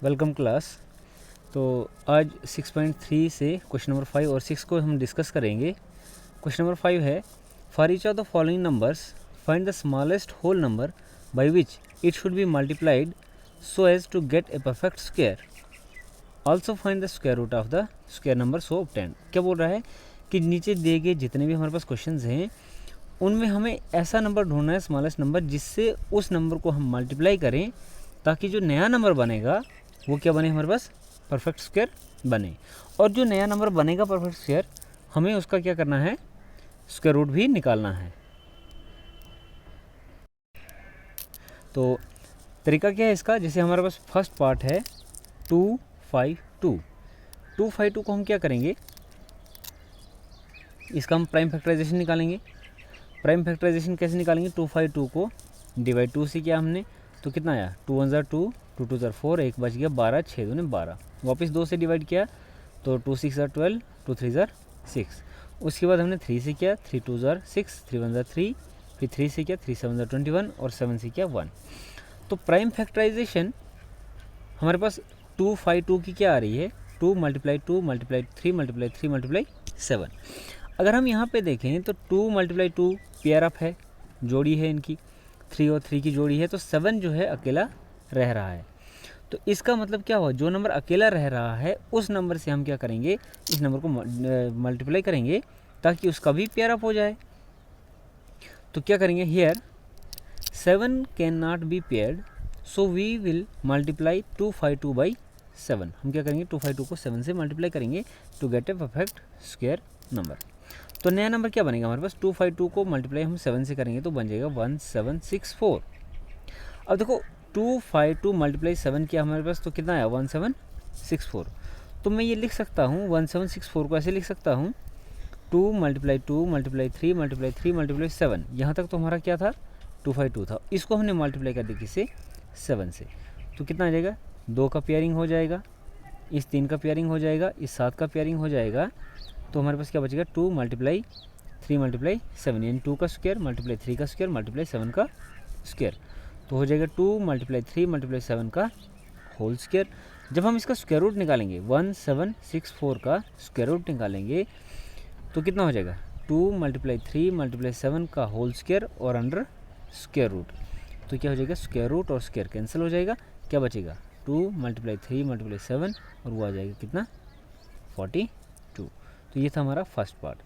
Welcome class. तो आज 6.3 से क्वेश्चन नंबर 5 और 6 को हम डिस्कस करेंगे। क्वेश्चन नंबर 5 है, for each of the following numbers find the smallest whole number by which it should be multiplied so as to get a perfect square. Also find the square root of the square number so obtained. क्या बोल रहा है कि नीचे दिए गए जितने भी हमारे पास क्वेश्चंस हैं उनमें हमें ऐसा नंबर ढूंढना है, स्मॉलेस्ट नंबर, जिससे उस नंबर को हम मल्टीप्लाई करें ताकि जो नया नंबर बनेगा वो क्या बने, हमारे पास परफेक्ट स्क्वायर बने। और जो नया नंबर बनेगा परफेक्ट स्क्वायर, हमें उसका क्या करना है, स्क्वायर रूट भी निकालना है। तो तरीका क्या है इसका, जैसे हमारे पास फर्स्ट पार्ट है 252। 252 को हम क्या करेंगे, इसका हम प्राइम फैक्टराइजेशन निकालेंगे। प्राइम फैक्टराइजेशन कैसे निकालेंगे, 252 को डिवाइड 2 से किया हमने तो कितना आया, 2 1 2, 2 2 4, एक बच गया 12, 6 2 12। वापस 2 से डिवाइड किया तो 2 6 12, 2 3 6। उसके बाद हमने 3 से किया, 3 2 6, 3 1 3, फिर 3 से किया, 3 7 21 और 7 से किया 1। तो प्राइम फैक्टराइजेशन हमारे पास 252 की क्या आ रही है, 2 × 2 × 3 × 3 × 7। अगर हम यहाँ पे देखें तो 2 × 2 पेयर अप है, जोड़ी है इनकी, 3 और 3 की जोड़ी है, तो 7 जो है अकेला रह रहा है। तो इसका मतलब क्या हुआ, जो नंबर अकेला रह रहा है उस नंबर से हम क्या करेंगे, इस नंबर को मल्टीप्लाई करेंगे ताकि उसका भी पेयर अप हो जाए। तो क्या करेंगे, here 7 can not be paired so we will multiply 252 by 7। हम क्या करेंगे, 252 को 7 से मल्टीप्लाई करेंगे to get a perfect square number. तो नया नंबर क्या बनेगा हमारे पास, 252 को मल्टीप्लाई हम 7 से करेंगे तो बन जाएगा 1764। अब देखो 252 × 7 किया हमारे पास तो कितना आया, 1764। तो मैं ये लिख सकता हूँ 1764 को ऐसे लिख सकता हूँ, 2 × 2 × 3 × 3 × 7। यहाँ तक तो हमारा क्या था, 252 था। इसको हमने मल्टीप्लाई कर दिया किससे, 7 से। तो कितना आ जाएगा, 2 का पेयरिंग हो जाएगा, इस 3 का पेयरिंग हो जाएगा, इस 7 का पेयरिंग हो जाएगा। तो हमारे पास क्या बचेगा, 2 × 3 × 7, यानी 2 का स्क्वायर × 3 का स्क्वायर × 7 का स्क्वायर। तो हो जाएगा 2 × 3 × 7 का होल स्क्वायर। जब हम इसका स्क्वायर रूट निकालेंगे, 1764 का स्क्वायर रूट निकालेंगे तो कितना हो जाएगा, 2 × 3 × 7 का होल स्क्वायर और अंडर स्क्वायर रूट। तो क्या हो जाएगा, स्क्वायर रूट और स्क्वायर कैंसिल हो जाएगा, क्या बचेगा, 2 × 3 × 7 और वो आ जाएगा कितना, 42। तो ये था हमारा फर्स्ट पार्ट।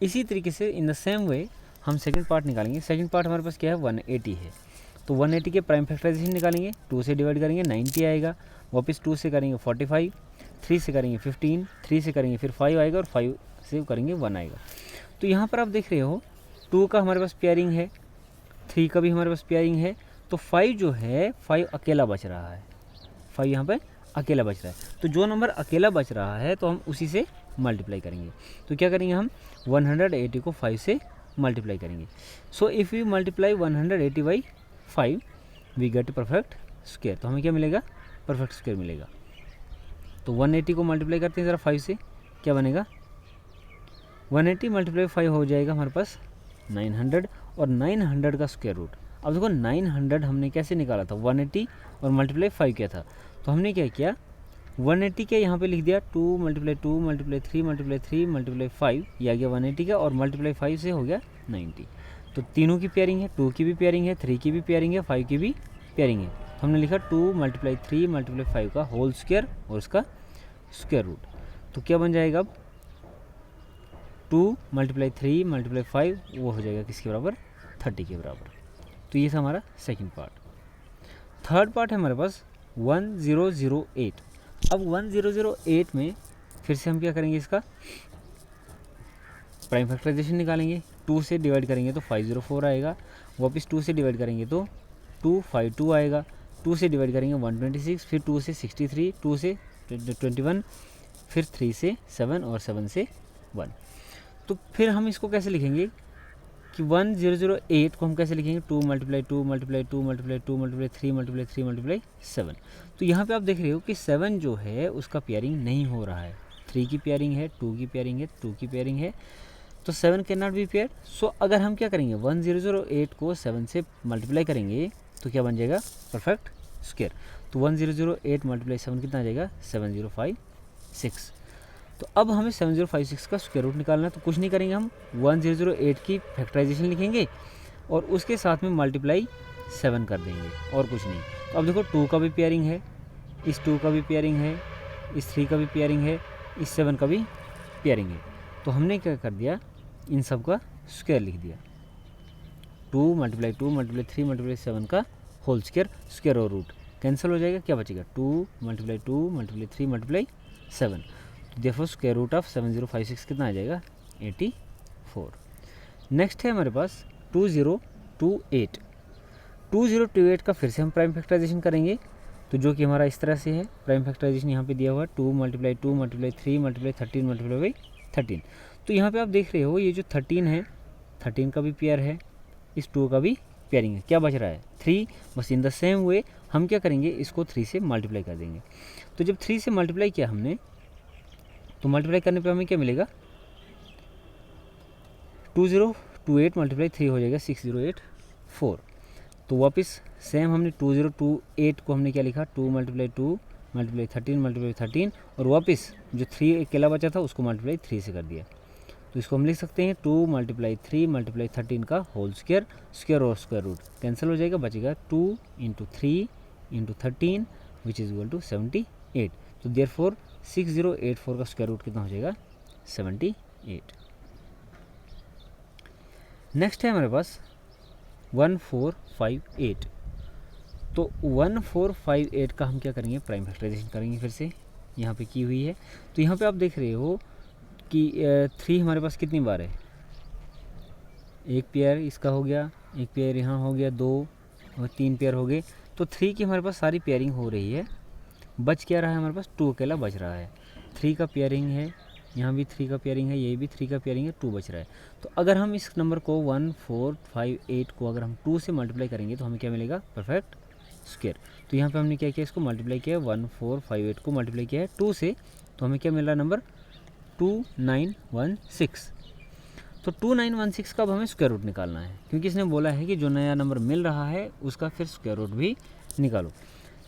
इसी तरीके से इन द सेम वे हम सेकंड पार्ट निकालेंगे। सेकंड पार्ट हमारे पास क्या है, 180 है। तो 180 के प्राइम फैक्टराइजेशन निकालेंगे, 2 से डिवाइड करेंगे 90 आएगा, वापस 2 से करेंगे 45, 3 से करेंगे 15, 3 से करेंगे फिर 5 आएगा और 5 से करेंगे 1 आएगा। तो यहाँ पर आप देख रहे हो 2 का हमारे पास पेयरिंग है, 3 का भी हमारे पास पेयरिंग है, तो 5 जो है 5 अकेला बच रहा है, 5 यहाँ पर अकेला बच रहा है। तो जो नंबर अकेला बच रहा है तो हम उसी से मल्टीप्लाई करेंगे। तो क्या करेंगे, हम 180 को 5 से मल्टीप्लाई करेंगे। So if you multiply 180 by 5 we get perfect square. तो हमें क्या मिलेगा, परफेक्ट स्क्वायर मिलेगा। तो 180 को मल्टीप्लाई करते हैं ज़रा 5 से, क्या बनेगा, 180 × 5 हो जाएगा हमारे पास 900, और 900 का स्क्वायर रूट। अब देखो 900 हमने कैसे निकाला था, 180 और मल्टीप्लाई 5 किया था। तो हमने क्या किया, 180 के यहाँ पे लिख दिया 2 × 2 × 3 × 3 × 5, ये आ गया 180 का, और मल्टीप्लाई 5 से हो गया 90। तो तीनों की पेयरिंग है, 2 की भी पेयरिंग है, 3 की भी पेयरिंग है, 5 की भी पेयरिंग है। हमने लिखा 2 × 3 × 5 का होल स्क्वायर और उसका स्क्वायर रूट। तो क्या बन जाएगा, अब 2 × 3 × 5 वो हो जाएगा किसके बराबर, 30 के बराबर। तो ये था हमारा सेकंड पार्ट। थर्ड पार्ट है हमारे पास 1008। अब 1008 में फिर से हम क्या करेंगे, इसका प्राइम फैक्टराइजेशन निकालेंगे। 2 से डिवाइड करेंगे तो 504 आएगा, वापस 2 से डिवाइड करेंगे तो 252 आएगा, 2 से डिवाइड करेंगे 126, फिर 2 से 63, 2 से 21, फिर 3 से 7 और 7 से 1। तो फिर हम इसको कैसे लिखेंगे कि 1008 को हम कैसे लिखेंगे, 2 × 2 × 2 × 2 × 2 × 3 × 3 × 7। तो यहाँ पे आप देख रहे हो कि 7 जो है उसका पेयरिंग नहीं हो रहा है, 3 की पेयरिंग है, 2 की पेयरिंग है, 2 की पेयरिंग है, तो 7 कैन नॉट बी पेयर। सो अगर हम क्या करेंगे, 1008 को 7 से मल्टीप्लाई करेंगे तो क्या बन जाएगा, परफेक्ट स्क्वायर। तो 1008 मल्टीप्लाई 7 कितना आ जाएगा 7056। तो अब हमें 7056 का स्क्वायर रूट निकालना है। तो कुछ नहीं करेंगे, हम 1008 की फैक्टराइजेशन लिखेंगे और उसके साथ में मल्टीप्लाई 7 कर देंगे और कुछ नहीं। तो अब देखो 2 का भी पेयरिंग है, इस 2 का भी पेयरिंग है, इस 3 का भी पेयरिंग है, इस 7 का भी पेयरिंग है। तो हमने क्या कर दिया, इन सब का स्क्वायर लिख दिया। 2 मल्टीप्लाई 2 मल्टीप्लाई 3 मल्टीप्लाई 7 का होल स्क्वायर, स्क्वायर और रूट कैंसिल हो जाएगा, क्या बचेगा 2 मल्टीप्लाई 2 मल्टीप्लाई 3 मल्टीप्लाई 7। तो देखो स्क्वायर रूट ऑफ 7056 कितना आ जाएगा 84। नेक्स्ट है हमारे पास 2028। 2028 का फिर से हम प्राइम फैक्टराइजेशन करेंगे, तो जो कि हमारा इस तरह से है। प्राइम फैक्टराइजेशन यहाँ पे दिया हुआ है 2 multiply 2 multiply 3 multiply 13 multiply by 13। तो यहाँ पे आप देख रहे हो ये जो 13 है, 13 का भी पेयर है, इस 2 का भी पेयरिंग है। क्या बच रहा है 3। बस इन द सेम वे हम क्या करेंगे, इसको 3 से मल्टीप्लाई कर देंगे। तो जब 3 से मल्टीप्लाई किया हमने, तो मल्टीप्लाई करने पे हमें क्या मिलेगा 2028 मल्टीप्लाई 3 हो जाएगा 6084। तो वापस सेम हमने 2028 को हमने क्या लिखा 2 मल्टीप्लाई 2 मल्टीप्लाई 13 मल्टीप्लाई 13 और वापस जो 3 अकेला बचा था उसको मल्टीप्लाई 3 से कर दिया। तो इसको हम लिख सकते हैं 2 मल्टीप्लाई 3 मल्टीप्लाई 13 का होल स्क्वायर, स्क्वायर और स्क्वायर रूट कैंसिल हो जाएगा, बचेगा 2 into 3 into 13 which is equal to 78। तो देयरफॉर 6084 का स्क्वायर रूट कितना हो जाएगा 78। नेक्स्ट है हमारे पास 1458। तो 1458 का हम क्या करेंगे, प्राइम फैक्टराइजेशन करेंगे फिर से, यहाँ पे की हुई है। तो यहाँ पे आप देख रहे हो कि 3 हमारे पास कितनी बार है, एक पेयर इसका हो गया, एक पेयर यहाँ हो गया, 2 और 3 पेयर हो गए। तो 3 की हमारे पास सारी पेयरिंग हो रही है, बच क्या रहा है हमारे पास 2 अकेला बच रहा है। 3 का पेयरिंग है, यहाँ भी 3 का पेयरिंग है, ये भी 3 का पेयरिंग है, 2 बच रहा है। तो अगर हम इस नंबर को 1458 को अगर हम 2 से मल्टीप्लाई करेंगे तो हमें क्या मिलेगा परफेक्ट स्क्वायर। तो यहाँ पे हमने क्या किया, इसको मल्टीप्लाई किया, 1458 को मल्टीप्लाई किया है 2 से, तो हमें क्या मिल रहा है नंबर 2916। तो 2916 का अब हमें स्क्वायर रूट निकालना है, क्योंकि इसने बोला है कि जो नया नंबर मिल रहा है उसका फिर स्क्वायर रूट भी निकालो।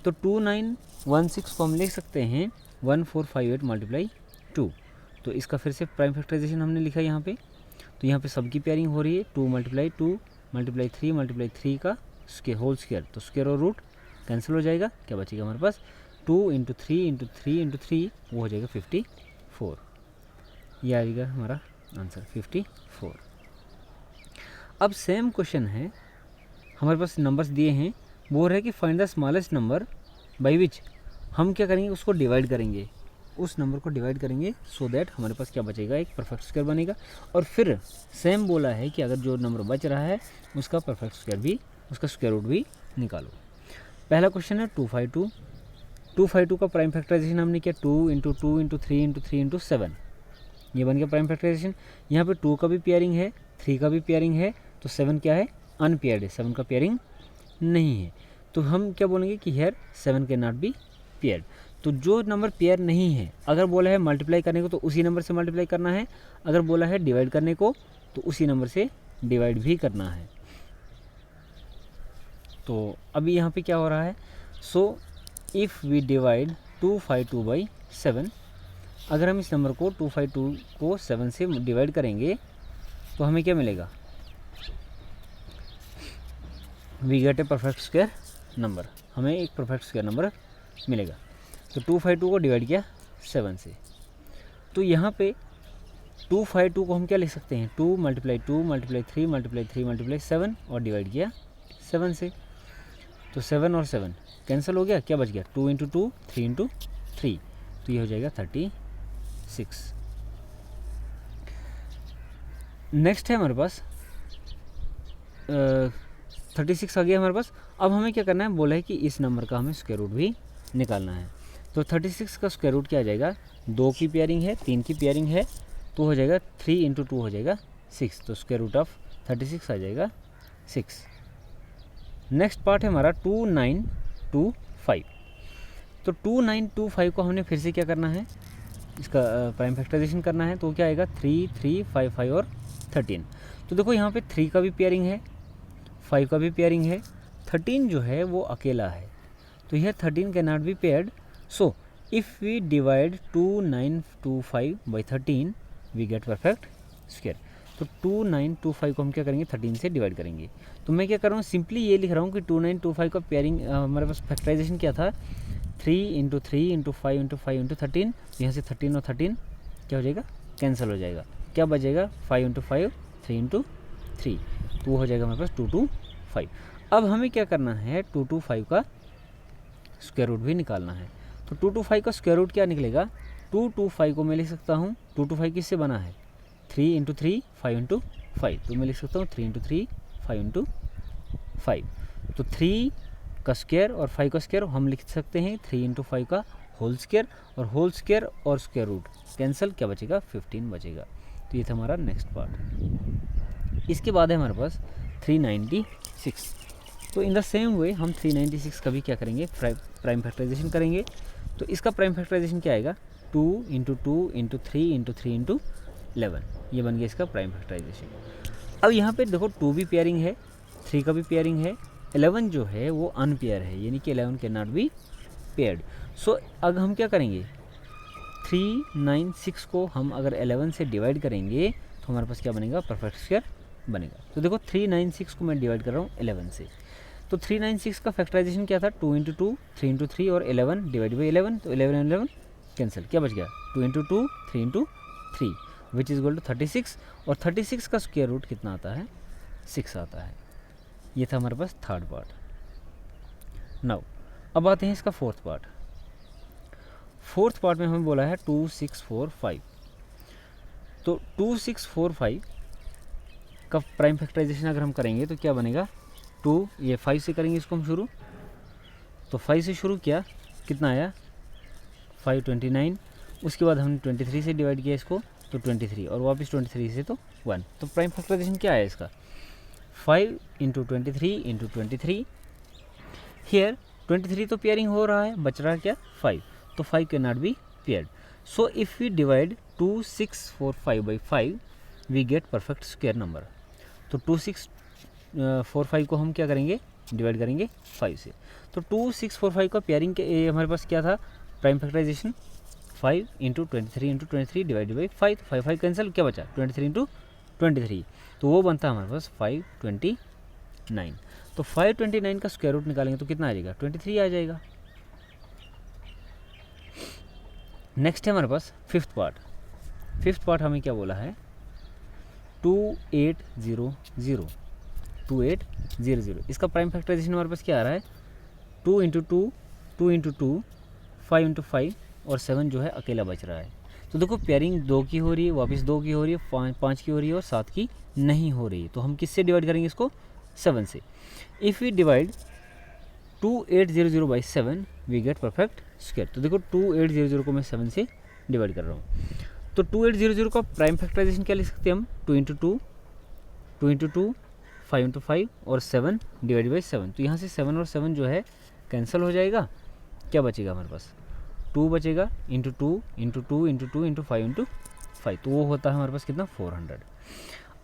तो 2916 को हम लिख सकते हैं 1458 मल्टीप्लाई 2। तो इसका फिर से प्राइम फैक्टराइजेशन हमने लिखा यहाँ पे। तो यहाँ पे सबकी पेयरिंग हो रही है 2 मल्टीप्लाई 2 मल्टीप्लाई 3 मल्टीप्लाई 3 का होल स्क्वायर। तो स्क्वायर और रूट कैंसिल हो जाएगा, क्या बचेगा हमारे पास 2 इंटू 3 इंटू 3 इंटू 3 वो हो जाएगा 54। ये आ जाएगा हमारा आंसर 54। अब सेम क्वेश्चन है, हमारे पास नंबर्स दिए हैं, वो है कि find the smallest number by विच हम क्या करेंगे, उसको डिवाइड करेंगे, उस नंबर को डिवाइड करेंगे सो दैट हमारे पास क्या बचेगा, एक परफेक्ट स्क्वायर बनेगा। और फिर सेम बोला है कि अगर जो नंबर बच रहा है उसका परफेक्ट स्क्वायर भी, उसका स्क्वायर रूट भी निकालो। पहला क्वेश्चन है 252। 252 का प्राइम फैक्टराइजेशन हमने किया 2 इंटू 2 इंटू 3 इंटू 3 इंटू 7, ये बन गया प्राइम फैक्टराइजेशन। यहाँ पे 2 का भी पेयरिंग है, 3 का भी पेयरिंग है, तो 7 क्या है अनपेयर्ड है, 7 का पेयरिंग नहीं है। तो हम क्या बोलेंगे कि हेयर 7 के नॉट बी पेयर्ड। तो जो नंबर पेयर नहीं है, अगर बोला है मल्टीप्लाई करने को तो उसी नंबर से मल्टीप्लाई करना है, अगर बोला है डिवाइड करने को तो उसी नंबर से डिवाइड भी करना है। तो अभी यहाँ पे क्या हो रहा है, so if we divide 252 by 7, अगर हम इस नंबर को 252 को 7 से डिवाइड करेंगे तो हमें क्या मिलेगा, we get a perfect square number, हमें एक परफेक्ट स्क्वायर नंबर मिलेगा। तो 252 को डिवाइड किया 7 से, तो यहाँ पे 252 को हम क्या लिख सकते हैं 2 मल्टीप्लाई 2 मल्टीप्लाई 3 मल्टीप्लाई 3 मल्टीप्लाई 7 और डिवाइड किया 7 से। तो 7 और 7 कैंसिल हो गया, क्या बच गया 2 इंटू 2 3 इंटू 3, तो ये हो जाएगा 36। नेक्स्ट है हमारे पास 36 आ गया हमारे पास। अब हमें क्या करना है, बोला है कि इस नंबर का हमें स्क्वायर रूट भी निकालना है। तो 36 का स्क्वायर रूट क्या आ जाएगा, 2 की पेयरिंग है, 3 की पेयरिंग है, तो हो जाएगा 3 इंटू 2 हो जाएगा 6, तो स्क्वायर रूट ऑफ 36 आ जाएगा 6। नेक्स्ट पार्ट है हमारा 2925। तो 2925 को हमने फिर से क्या करना है, इसका प्राइम फैक्टराइजेशन करना है। तो क्या आएगा 3 3 5 5 और 13। तो देखो यहाँ पे 3 का भी पेयरिंग है, 5 का भी पेयरिंग है, 13 जो है वो अकेला है। तो here 13 cannot be paired. So if we divide 2925 by 13 we get perfect square. तो 2925 को हम क्या करेंगे 13 से डिवाइड करेंगे. तो मैं क्या कर रहा हूँ सिंपली ये लिख रहा हूँ कि 2925 का पेयरिंग हमारे पास फैक्टराइजेशन क्या था 3 × 3 × 5 × 5 × 13. यहाँ से 13 और 13 क्या हो जाएगा कैंसिल हो जाएगा. क्या बचेगा 5 × 5 3 × 3. तो वो हो जाएगा हमारे पास 225. अब हमें क्या करना है 225 का स्क्वायर रूट भी निकालना है. तो 225 का स्क्वायर रूट क्या निकलेगा 225 को मैं लिख सकता हूँ 225 किससे बना है 3 × 3 5 × 5. तो मैं लिख सकता हूँ 3 × 3 5 × 5. तो 3 का स्क्वायर और 5 का स्क्वायर हम लिख सकते हैं 3 × 5 का होल स्क्वायर और स्क्वायर रूट कैंसिल. क्या बचेगा 15 बचेगा. तो ये था हमारा नेक्स्ट पार्ट. इसके बाद है हमारे पास 396. तो इन द सेम वे हम 396 का भी क्या करेंगे प्राइम फैक्टराइजेशन करेंगे. तो इसका प्राइम फैक्टराइजेशन क्या आएगा 2 × 2 × 3 × 3 × 11. ये बन गया इसका प्राइम फैक्टराइजेशन. अब यहाँ पे देखो 2 भी पेयरिंग है 3 का भी पेयरिंग है 11 जो है वो अनपेयर है यानी कि 11 कैन नॉट बी पेयर्ड. सो अब हम क्या करेंगे 396 को हम अगर 11 से डिवाइड करेंगे तो हमारे पास क्या बनेगा परफेक्ट स्क्वायर बनेगा. तो देखो 396 को मैं डिवाइड कर रहा हूँ 11 से. तो 396 का फैक्टराइजेशन क्या था 2 × 2 3 × 3 और 11 डिवाइड बाई 11. तो 11 कैंसिल. क्या बच गया 2 × 2 3 × 3 विच इज इक्वल टू 36. और 36 का स्क्वायर रूट कितना आता है 6 आता है. ये था हमारे पास थर्ड पार्ट. नाउ अब आते हैं इसका फोर्थ पार्ट. फोर्थ पार्ट में हमें बोला है 2645. तो 2645 का प्राइम फैक्टराइजेशन अगर हम करेंगे तो क्या बनेगा 2 ये 5 से करेंगे इसको हम शुरू. तो 5 से शुरू किया कितना आया 529. उसके बाद हमने 23 से डिवाइड किया इसको तो 23 और वापस 23 से तो 1. तो प्राइम फैक्टराइजेशन क्या है इसका 5 × 23 × 23. हियर 23 तो पेयरिंग हो रहा है बच रहा है क्या 5. तो 5 can not be paired. So if we divide 2645 by 5 we get perfect square number. तो 2645 को हम क्या करेंगे डिवाइड करेंगे 5 से. तो 2645 का पेयरिंग के हमारे पास क्या था prime factorization 5 × 23 × 23 divided by 5. 5 cancel क्या बचा 23 × 23. तो वो बनता है हमारे पास 529. तो 529 का स्क्वायर रूट निकालेंगे तो कितना आ जाएगा 23 आ जाएगा. नेक्स्ट है हमारे पास फिफ्थ पार्ट. फिफ्थ पार्ट हमें क्या बोला है 2800. 2800 इसका प्राइम फैक्टराइजेशन हमारे पास क्या आ रहा है 2 × 2 2 × 2 5 × 5 और 7 जो है अकेला बच रहा है. तो देखो पेयरिंग 2 की हो रही है वापस 2 की हो रही है 5 की हो रही है और 7 की नहीं हो रही है. तो हम किससे डिवाइड करेंगे इसको 7 से. If we divide 2800 by 7 we get perfect square. तो देखो 2800 को मैं 7 से डिवाइड कर रहा हूँ. तो 2800 का प्राइम फैक्टराइजेशन क्या लिख सकते हैं हम 2 × 2 2 × 2 5 × 5 और 7 डिवाइड बाई 7. तो यहाँ से 7 और 7 जो है कैंसिल हो जाएगा. क्या बचेगा हमारे पास 2 बचेगा × 2 × 2 × 2 × 5 × 5. तो वो होता है हमारे पास कितना 400.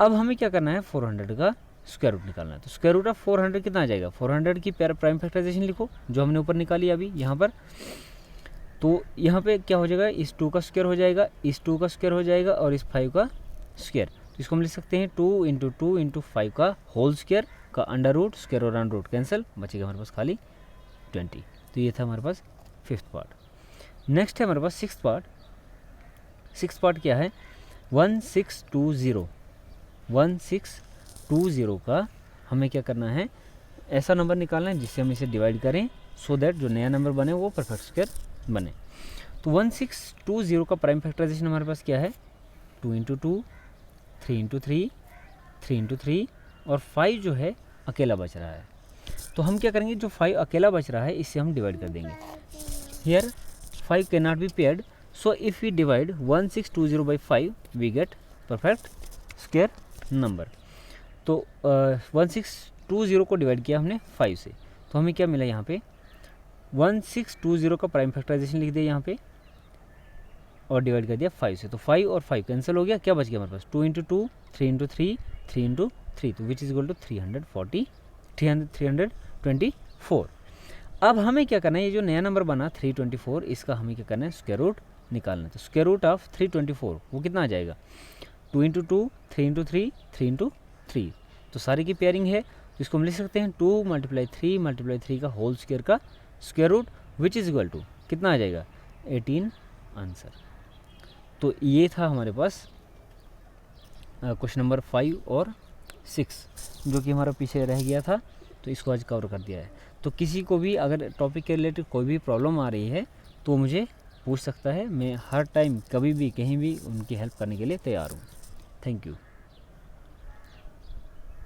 अब हमें क्या करना है 400 का स्क्वायर रूट निकालना है. तो स्क्वायर रूट ऑफ 400 कितना आ जाएगा 400 की प्राइम फैक्टराइजेशन लिखो जो हमने ऊपर निकाली अभी यहाँ पर. तो यहाँ पे क्या हो जाएगा इस 2 का स्क्वायर हो जाएगा इस 2 का स्क्वायर हो जाएगा और इस 5 का स्क्वायर. तो इसको हम लिख सकते हैं 2 × 2 × 5 का होल स्क्वायर का अंडर रूट स्क्वायर और अंडर रूट कैंसिल बचेगा हमारे पास खाली 20. तो ये था हमारे पास फिफ्थ पार्ट. नेक्स्ट है हमारे पास सिक्स्थ पार्ट. सिक्स्थ पार्ट क्या है 1620. 1620 का हमें क्या करना है ऐसा नंबर निकालना है जिससे हम इसे डिवाइड करें सो दैट जो नया नंबर बने वो परफेक्ट स्क्वायर बने. तो 1620 का प्राइम फैक्टराइजेशन हमारे पास क्या है 2 × 2 3 × 3 3 × 3 और 5 जो है अकेला बच रहा है. तो हम क्या करेंगे जो 5 अकेला बच रहा है इससे हम डिवाइड कर देंगे. Here 5 can not be paired. So if we divide 1620 by 5 we get perfect square number. तो 1620 को डिवाइड किया हमने 5 से. तो हमें क्या मिला यहाँ पे 1620 का प्राइम फैक्टराइजेशन लिख दिया यहाँ पे और डिवाइड कर दिया 5 से. तो 5 और 5 कैंसिल हो गया. क्या बच गया हमारे पास 2 × 2 3 × 3 3 × 3. तो विच इज इक्वल टू 324. अब हमें क्या करना है, ये जो नया नंबर बना 324, इसका हमें क्या करना है, स्क्वायर रूट निकालना है। तो स्क्वायर रूट ऑफ 324 वो कितना आ जाएगा, 2 इंटू 2, 3 इंटू 3, 3 इंटू 3। तो सारी की पेयरिंग है, तो इसको हम लिख सकते हैं 2 × 3 × 3 का होल स्क्वायर का square root, which is equal to कितना आ जाएगा, 18 आंसर। तो ये था हमारे पास क्वेश्चन नंबर 5 और 6 जो कि हमारा पीछे रह गया था, तो इसको आज कवर कर दिया है। तो किसी को भी अगर टॉपिक के रिलेटेड कोई भी प्रॉब्लम आ रही है तो मुझे पूछ सकता है, मैं हर टाइम कभी भी कहीं भी उनकी हेल्प करने के लिए तैयार हूँ। Thank you.